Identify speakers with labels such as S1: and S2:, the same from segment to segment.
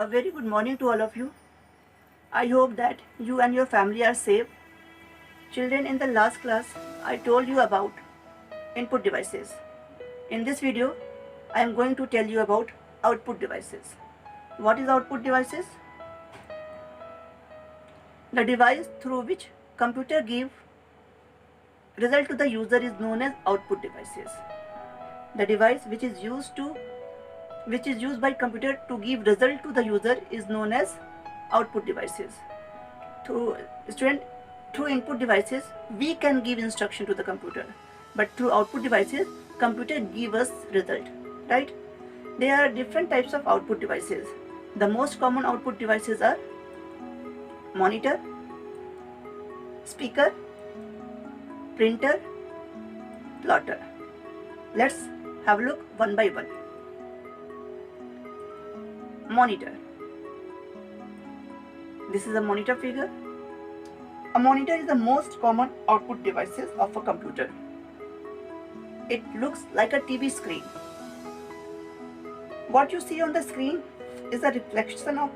S1: A very good morning to all of you. I hope that you and your family are safe. Children, in the last class, I told you about input devices. In this video, I am going to tell you about output devices. What is output devices? The device through which computer give result to the user is known as output devices. The device which is used by computer to give result to the user is known as output devices. Through input devices we can give instruction to the computer, but through output devices computer give us result, right? There are different types of output devices. The most common output devices are monitor, speaker, printer, plotter. Let's have a look one by one. Monitor. This is a monitor figure. A monitor is the most common output devices of a computer. It looks like a TV screen. What you see on the screen is a reflection of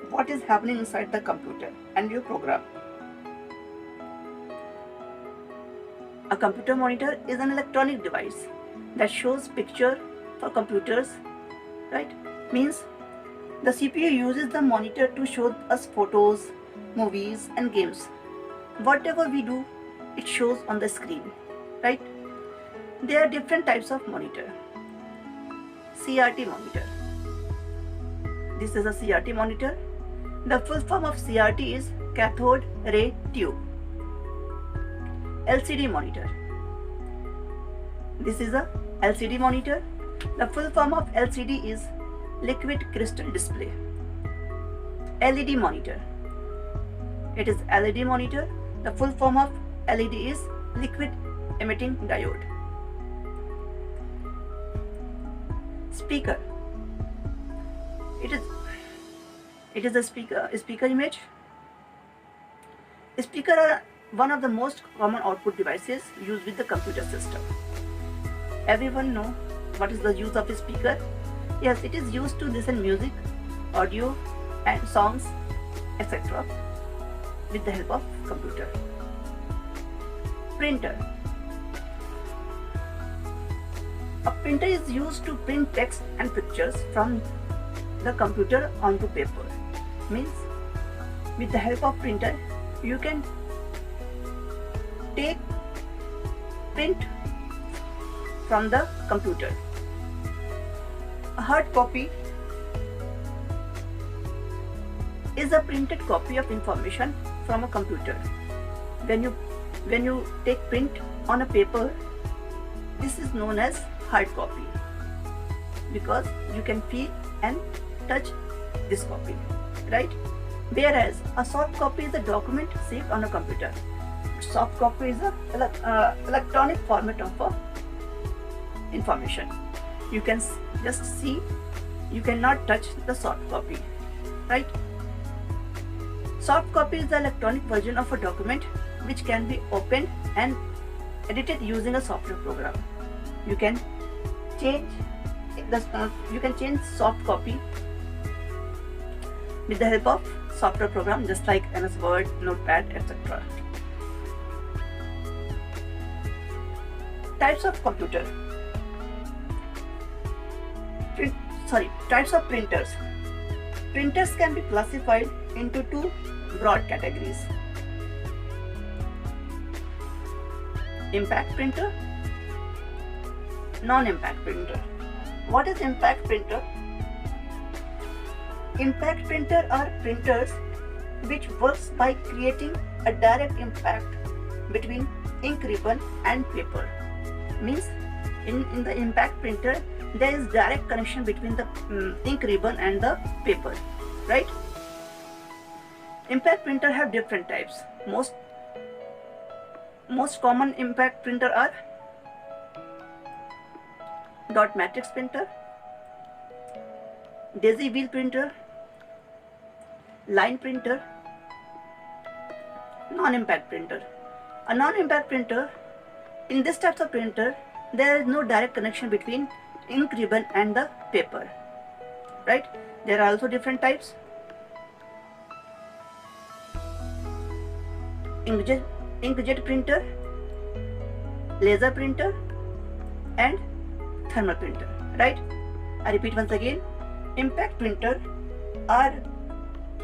S1: what is happening inside the computer and your program. A computer monitor is an electronic device that shows picture for computers, right? Means the CPU uses the monitor to show us photos, movies and games. Whatever we do, it shows on the screen, right? There are different types of monitor. CRT monitor. This is a CRT monitor. The full form of CRT is cathode ray tube. LCD monitor. This is a LCD monitor. The full form of LCD is liquid crystal display. LED monitor. It is LED monitor. The full form of LED is liquid emitting diode. Speaker. It is a speaker image. Speaker are one of the most common output devices used with the computer system. Everyone know what is the use of a speaker? Yes, it is used to listen music, audio and songs, etc. with the help of computer. Printer. A printer is used to print text and pictures from the computer onto paper. Means with the help of printer you can take print from the computer. A hard copy is a printed copy of information from a computer. When you take print on a paper, this is known as hard copy because you can feel and touch this copy, right? Whereas a soft copy is a document saved on a computer. Soft copy is a electronic format of information. You can just see, you cannot touch the soft copy, right? Soft copy is the electronic version of a document which can be opened and edited using a software program. You can change soft copy with the help of software program just like MS Word, Notepad, etc. Types of computer. Types of printers. Printers can be classified into two broad categories. Impact printer, non-impact printer. What is impact printer? Impact printer are printers which works by creating a direct impact between ink ribbon and paper. Means in the impact printer there is direct connection between the ink ribbon and the paper, right? Impact printer have different types. Most common impact printer are dot matrix printer, daisy wheel printer, line printer, non-impact printer. A non-impact printer, in this type of printer there is no direct connection between ink ribbon and the paper, right? There are also different types. Inkjet printer, laser printer, and thermal printer, right? I repeat once again. Impact printer are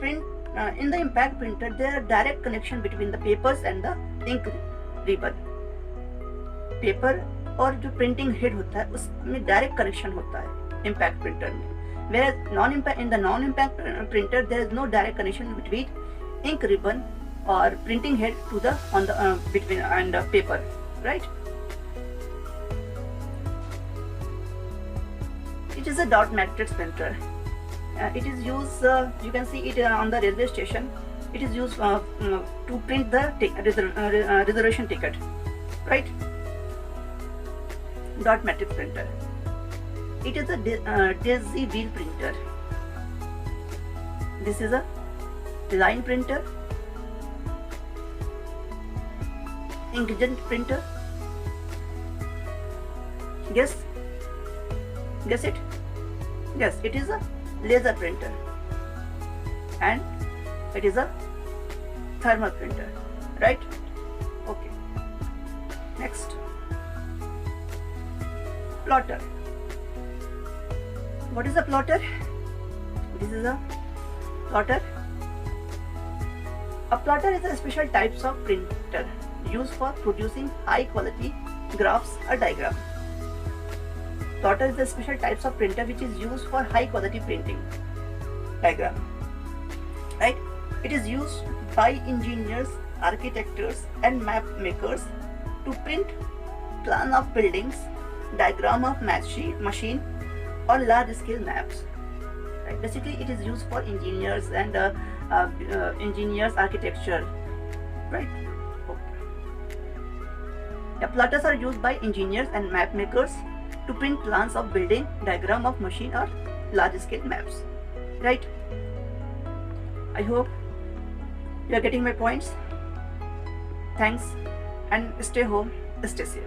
S1: in the impact printer there are direct connection between the papers and the ink ribbon. Paper और जो printing head होता है उसमें direct connection होता है impact printer में. Whereas in the non-impact printer there is no direct connection between ink ribbon or printing head to the between and the paper, right? It is a dot matrix printer. It is used, you can see it on the railway station. It is used to print the reservation ticket, right? Dot matrix printer. It is a daisy wheel printer. This is a line printer, inkjet printer. Guess it. Yes, it is a laser printer, and it is a thermal printer, right? Okay. Next, plotter. What is a plotter? This is a plotter. A plotter is a special types of printer used for producing high quality graphs or diagram. Plotter is a special types of printer which is used for high quality printing diagram, right? It is used by engineers, architects and map makers to print plan of buildings, diagram of machine or large scale maps, right? Basically it is used for engineers and engineers architecture, right? Okay. The plotters are used by engineers and map makers to print plans of building, diagram of machine or large scale maps, right? I hope you are getting my points. Thanks and stay home, stay safe.